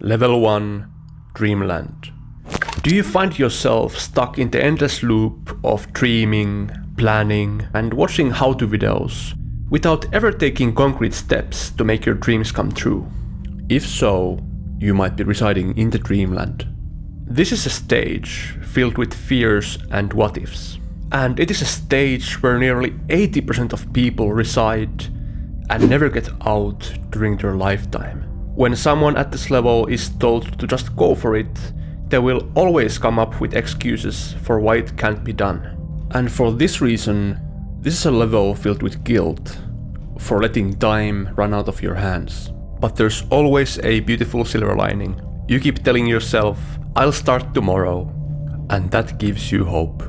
Level 1, Dreamland. Do you find yourself stuck in the endless loop of dreaming, planning, and watching how-to videos without ever taking concrete steps to make your dreams come true? If so, you might be residing in the Dreamland. This is a stage filled with fears and what-ifs. And it is a stage where nearly 80% of people reside and never get out during their lifetime. When someone at this level is told to just go for it, they will always come up with excuses for why it can't be done. And for this reason, this is a level filled with guilt for letting time run out of your hands. But there's always a beautiful silver lining. You keep telling yourself, I'll start tomorrow, and that gives you hope.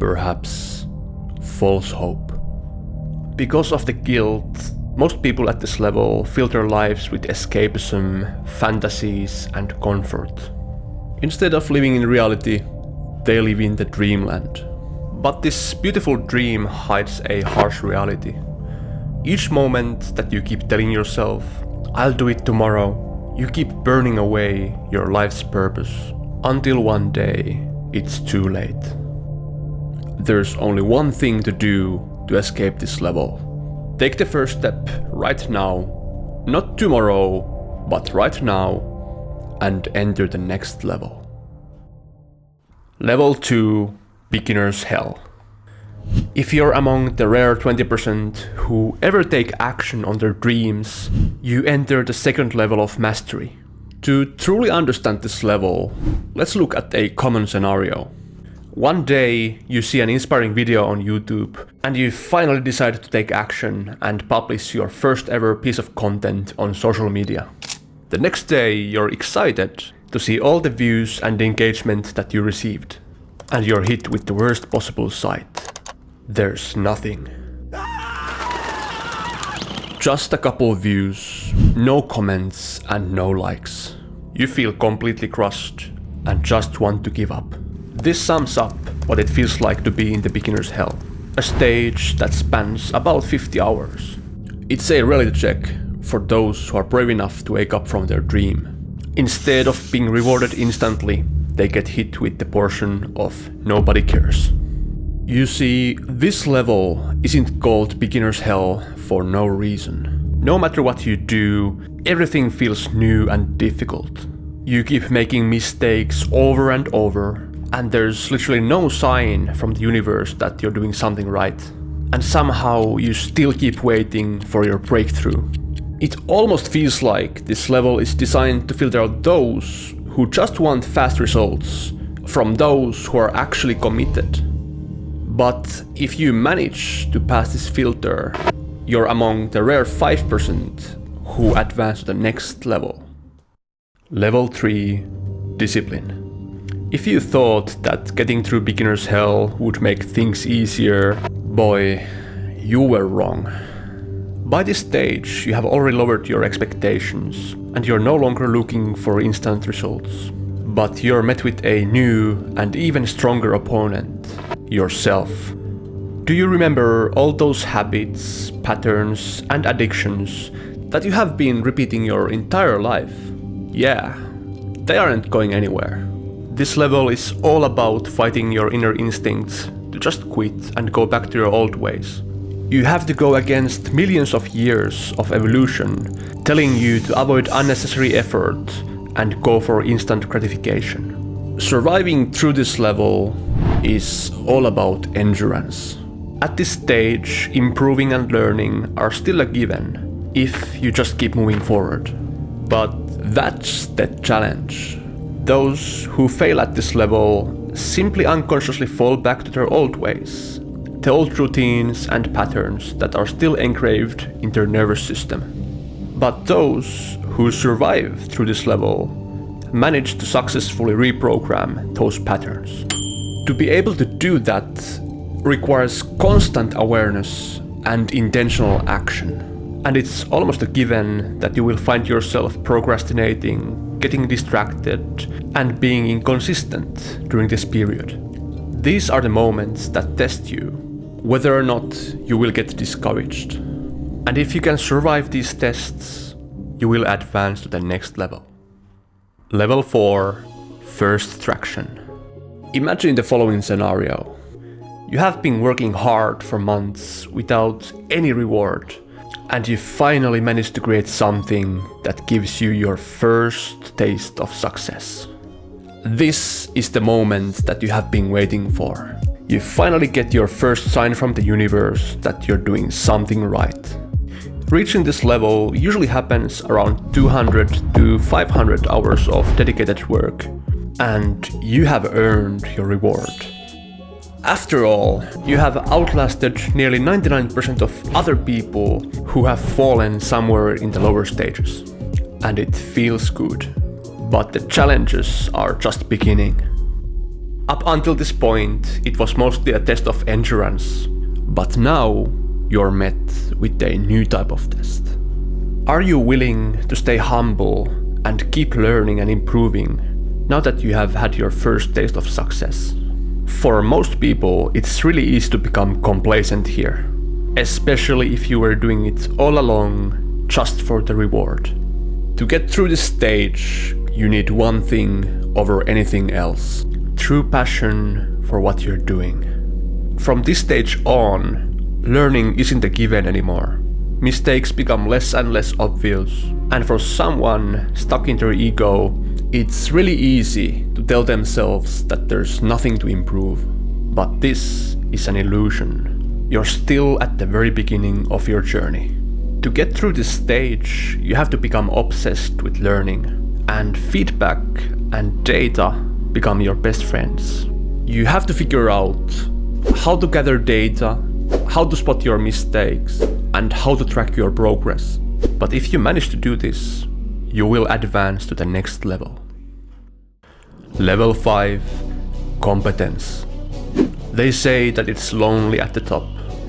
Perhaps false hope. Because of the guilt, most people at this level fill their lives with escapism, fantasies, and comfort. Instead of living in reality, they live in the Dreamland. But this beautiful dream hides a harsh reality. Each moment that you keep telling yourself, I'll do it tomorrow, you keep burning away your life's purpose, until one day it's too late. There's only one thing to do to escape this level. Take the first step right now, not tomorrow, but right now, and enter the next level. Level 2, Beginner's Hell. If you're among the rare 20% who ever take action on their dreams, you enter the second level of mastery. To truly understand this level, let's look at a common scenario. One day, you see an inspiring video on YouTube, and you finally decide to take action and publish your first ever piece of content on social media. The next day, you're excited to see all the views and engagement that you received, and you're hit with the worst possible sight. There's nothing. Just a couple views, no comments, and no likes. You feel completely crushed and just want to give up. This sums up what it feels like to be in the beginner's hell, a stage that spans about 50 hours. It's a reality check for those who are brave enough to wake up from their dream. Instead of being rewarded instantly, they get hit with the portion of nobody cares. You see, this level isn't called beginner's hell for no reason. No matter what you do, everything feels new and difficult. You keep making mistakes over and over, and there's literally no sign from the universe that you're doing something right. And somehow you still keep waiting for your breakthrough. It almost feels like this level is designed to filter out those who just want fast results from those who are actually committed. But if you manage to pass this filter, you're among the rare 5% who advance to the next level. Level 3, Discipline. If you thought that getting through beginner's hell would make things easier, boy, you were wrong. By this stage, you have already lowered your expectations, and you're no longer looking for instant results. But you're met with a new and even stronger opponent, yourself. Do you remember all those habits, patterns, and addictions that you have been repeating your entire life? Yeah, they aren't going anywhere. This level is all about fighting your inner instincts to just quit and go back to your old ways. You have to go against millions of years of evolution telling you to avoid unnecessary effort and go for instant gratification. Surviving through this level is all about endurance. At this stage, improving and learning are still a given if you just keep moving forward. But that's the challenge. Those who fail at this level simply unconsciously fall back to their old ways, the old routines and patterns that are still engraved in their nervous system. But those who survive through this level manage to successfully reprogram those patterns. To be able to do that requires constant awareness and intentional action. And it's almost a given that you will find yourself procrastinating, getting distracted, and being inconsistent during this period. These are the moments that test you, whether or not you will get discouraged. And if you can survive these tests, you will advance to the next level. Level 4, first traction. Imagine the following scenario. You have been working hard for months without any reward, and you finally managed to create something that gives you your first taste of success. This is the moment that you have been waiting for. You finally get your first sign from the universe that you're doing something right. Reaching this level usually happens around 200 to 500 hours of dedicated work, and you have earned your reward. After all, you have outlasted nearly 99% of other people who have fallen somewhere in the lower stages. And it feels good. But the challenges are just beginning. Up until this point, it was mostly a test of endurance. But now, you're met with a new type of test. Are you willing to stay humble and keep learning and improving now that you have had your first taste of success? For most people, it's really easy to become complacent here, especially if you were doing it all along just for the reward. To get through this stage, you need one thing over anything else: true passion for what you're doing. From this stage on, learning isn't a given anymore. Mistakes become less and less obvious, and for someone stuck in their ego, it's really easy to tell themselves that there's nothing to improve. But this is an illusion. You're still at the very beginning of your journey. To get through this stage, you have to become obsessed with learning, and feedback and data become your best friends. You have to figure out how to gather data, how to spot your mistakes, and how to track your progress. But if you manage to do this, you will advance to the next level. Level 5, competence. They say that it's lonely at the top,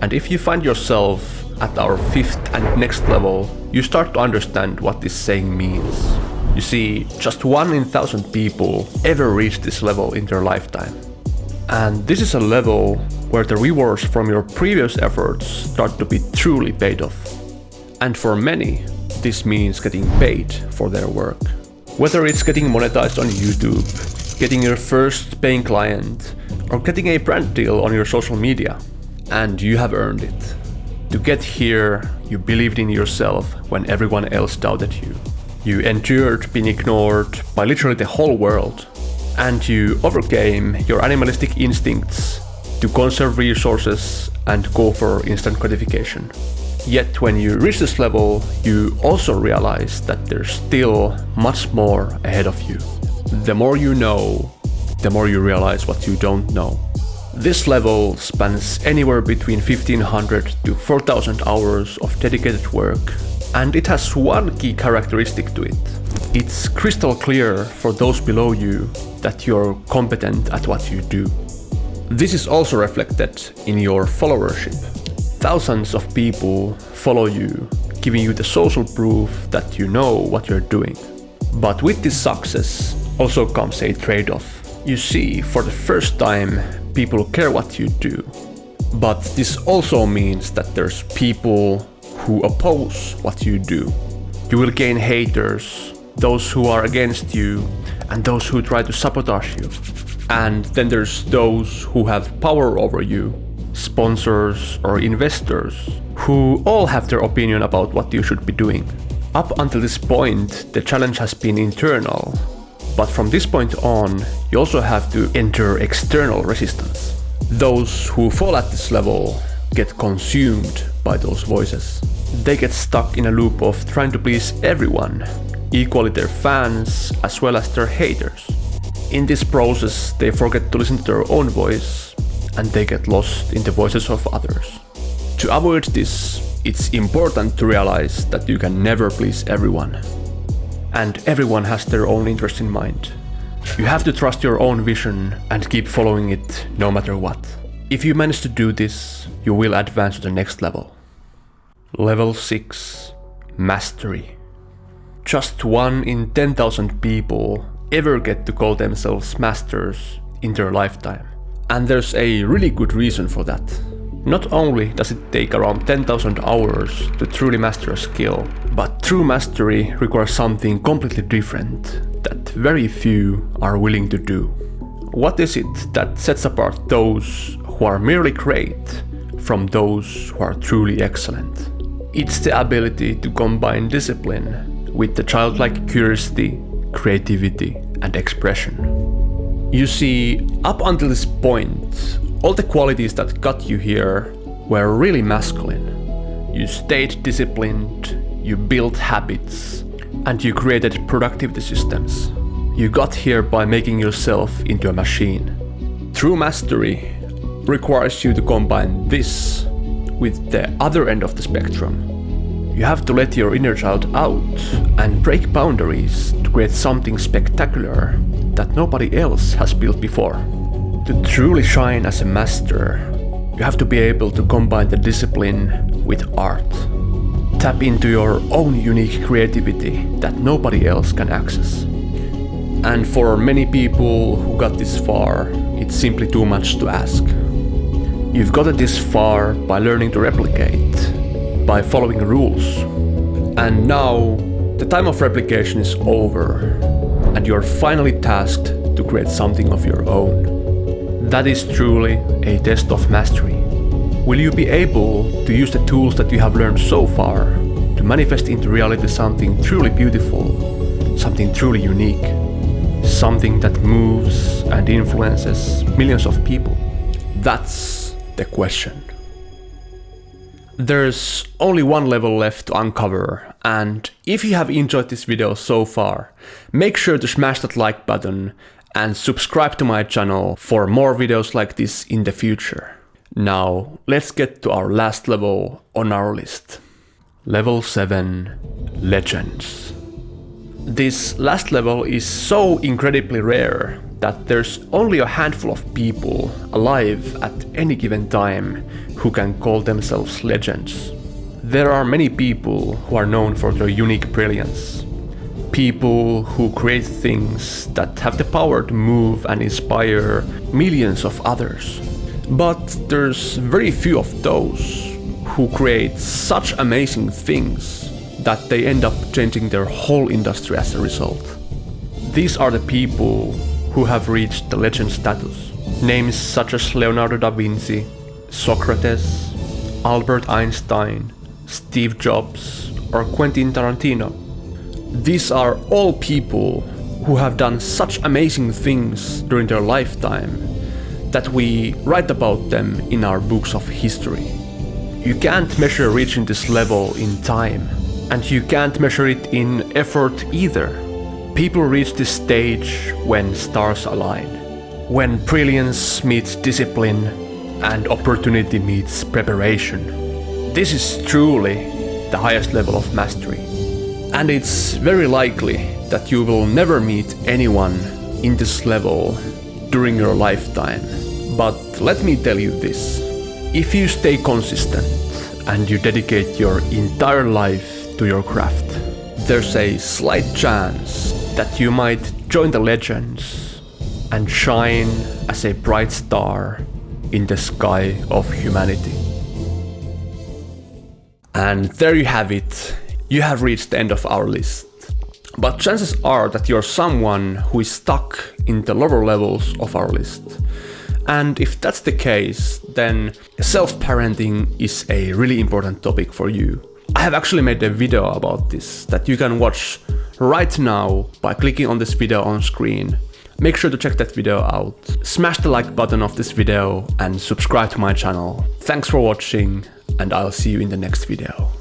and if you find yourself at our 5th and next level, you start to understand what this saying means. You see, just 1 in 1,000 people ever reach this level in their lifetime. And this is a level where the rewards from your previous efforts start to be truly paid off. And for many, this means getting paid for their work. Whether it's getting monetized on YouTube, getting your first paying client, or getting a brand deal on your social media. And you have earned it. To get here, you believed in yourself when everyone else doubted you. You endured being ignored by literally the whole world. And you overcame your animalistic instincts to conserve resources and go for instant gratification. Yet when you reach this level, you also realize that there's still much more ahead of you. The more you know, the more you realize what you don't know. This level spans anywhere between 1,500 to 4,000 hours of dedicated work, and it has one key characteristic to it. It's crystal clear for those below you that you're competent at what you do. This is also reflected in your followership. Thousands of people follow you, giving you the social proof that you know what you're doing. But with this success also comes a trade-off. You see, for the first time, people care what you do. But this also means that there's people who oppose what you do. You will gain haters, those who are against you, and those who try to sabotage you. And then there's those who have power over you, sponsors or investors, who all have their opinion about what you should be doing. Up until this point, the challenge has been internal. But from this point on, you also have to enter external resistance. Those who fall at this level get consumed by those voices. They get stuck in a loop of trying to please everyone, equally their fans as well as their haters. In this process, they forget to listen to their own voice, and they get lost in the voices of others. To avoid this, it's important to realize that you can never please everyone. And everyone has their own interest in mind. You have to trust your own vision and keep following it no matter what. If you manage to do this, you will advance to the next level. Level 6, Mastery. Just 1 in 10,000 people ever get to call themselves masters in their lifetime. And there's a really good reason for that. Not only does it take around 10,000 hours to truly master a skill, but true mastery requires something completely different that very few are willing to do? What is it that sets apart those who are merely great from those who are truly excellent? It's the ability to combine discipline with the childlike curiosity, creativity, and expression. You see, up until this point, all the qualities that got you here were really masculine. You stayed disciplined, you built habits, and you created productivity systems. You got here by making yourself into a machine. True mastery requires you to combine this with the other end of the spectrum. You have to let your inner child out and break boundaries to create something spectacular that nobody else has built before. To truly shine as a master, you have to be able to combine the discipline with art. Tap into your own unique creativity that nobody else can access. And for many people who got this far, it's simply too much to ask. You've gotten this far by learning to replicate, by following rules. And now, the time of replication is over, and you're finally tasked to create something of your own. That is truly a test of mastery. Will you be able to use the tools that you have learned so far to manifest into reality something truly beautiful, something truly unique, something that moves and influences millions of people? That's the question. There's only one level left to uncover, and if you have enjoyed this video so far, make sure to smash that like button and subscribe to my channel for more videos like this in the future. Now, let's get to our last level on our list. Level 7, Legends. This last level is so incredibly rare that there's only a handful of people alive at any given time who can call themselves legends. There are many people who are known for their unique brilliance. People who create things that have the power to move and inspire millions of others. But there's very few of those who create such amazing things that they end up changing their whole industry as a result. These are the people who have reached the legend status. Names such as Leonardo da Vinci, Socrates, Albert Einstein, Steve Jobs, or Quentin Tarantino. These are all people who have done such amazing things during their lifetime that we write about them in our books of history. You can't measure reaching this level in time, and you can't measure it in effort either. People reach this stage when stars align, when brilliance meets discipline and opportunity meets preparation. This is truly the highest level of mastery. And it's very likely that you will never meet anyone in this level during your lifetime. But let me tell you this. If you stay consistent and you dedicate your entire life to your craft, there's a slight chance that you might join the legends and shine as a bright star in the sky of humanity. And there you have it. You have reached the end of our list. But chances are that you're someone who is stuck in the lower levels of our list. And if that's the case, then self-parenting is a really important topic for you. I have actually made a video about this that you can watch right now by clicking on this video on screen. Make sure to check that video out. Smash the like button of this video and subscribe to my channel. Thanks for watching, and I'll see you in the next video.